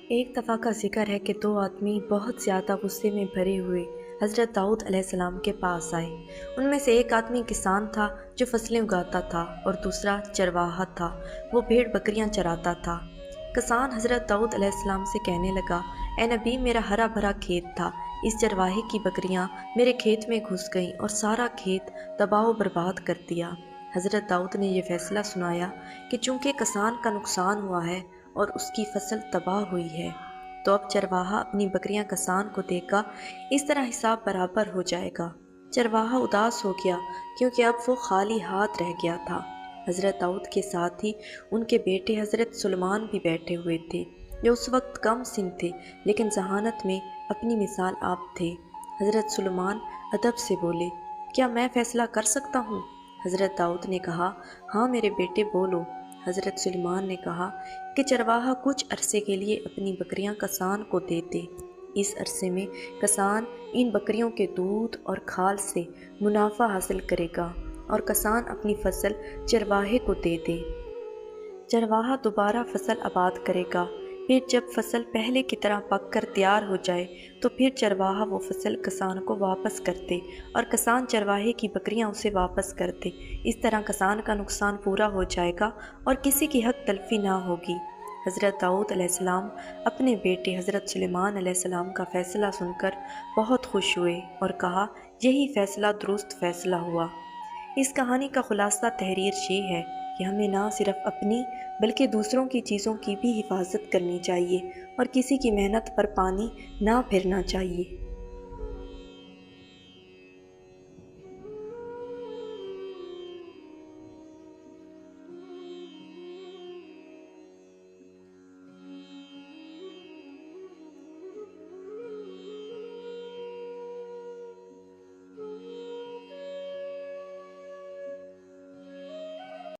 ایک دفعہ کا ذکر ہے کہ دو آدمی بہت زیادہ غصے میں بھرے ہوئے حضرت داؤد علیہ السلام کے پاس آئے۔ ان میں سے ایک آدمی کسان تھا جو فصلیں اگاتا تھا اور دوسرا چرواہا تھا، وہ بھیڑ بکریاں چراتا تھا۔ کسان حضرت داؤد علیہ السلام سے کہنے لگا، اے نبی، میرا ہرا بھرا کھیت تھا، اس چرواہے کی بکریاں میرے کھیت میں گھس گئیں اور سارا کھیت تباہ و برباد کر دیا۔ حضرت داؤد نے یہ فیصلہ سنایا کہ چونکہ کسان کا نقصان ہوا ہے اور اس کی فصل تباہ ہوئی ہے، تو اب چرواہا اپنی بکریاں کسان کو دے گا، اس طرح حساب برابر ہو جائے گا۔ چرواہا اداس ہو گیا کیونکہ اب وہ خالی ہاتھ رہ گیا تھا۔ حضرت داؤد کے ساتھ ہی ان کے بیٹے حضرت سلیمان بھی بیٹھے ہوئے تھے، جو اس وقت کم سن تھے لیکن ذہانت میں اپنی مثال آپ تھے۔ حضرت سلیمان ادب سے بولے، کیا میں فیصلہ کر سکتا ہوں؟ حضرت داؤد نے کہا، ہاں میرے بیٹے، بولو۔ حضرت سلیمان نے کہا کہ چرواہا کچھ عرصے کے لیے اپنی بکریاں کسان کو دے دے۔ اس عرصے میں کسان ان بکریوں کے دودھ اور کھال سے منافع حاصل کرے گا اور کسان اپنی فصل چرواہے کو دے دے۔ چرواہا دوبارہ فصل آباد کرے گا، پھر جب فصل پہلے کی طرح پک کر تیار ہو جائے تو پھر چرواہا وہ فصل کسان کو واپس کر دے اور کسان چرواہے کی بکریاں اسے واپس کر دے۔ اس طرح کسان کا نقصان پورا ہو جائے گا اور کسی کی حق تلفی نہ ہوگی۔ حضرت داؤد علیہ السلام اپنے بیٹے حضرت سلیمان علیہ السلام کا فیصلہ سن کر بہت خوش ہوئے اور کہا، یہی فیصلہ درست فیصلہ ہوا۔ اس کہانی کا خلاصہ تحریر یہ ہے کہ ہمیں نہ صرف اپنی بلکہ دوسروں کی چیزوں کی بھی حفاظت کرنی چاہیے اور کسی کی محنت پر پانی نہ پھرنا چاہیے۔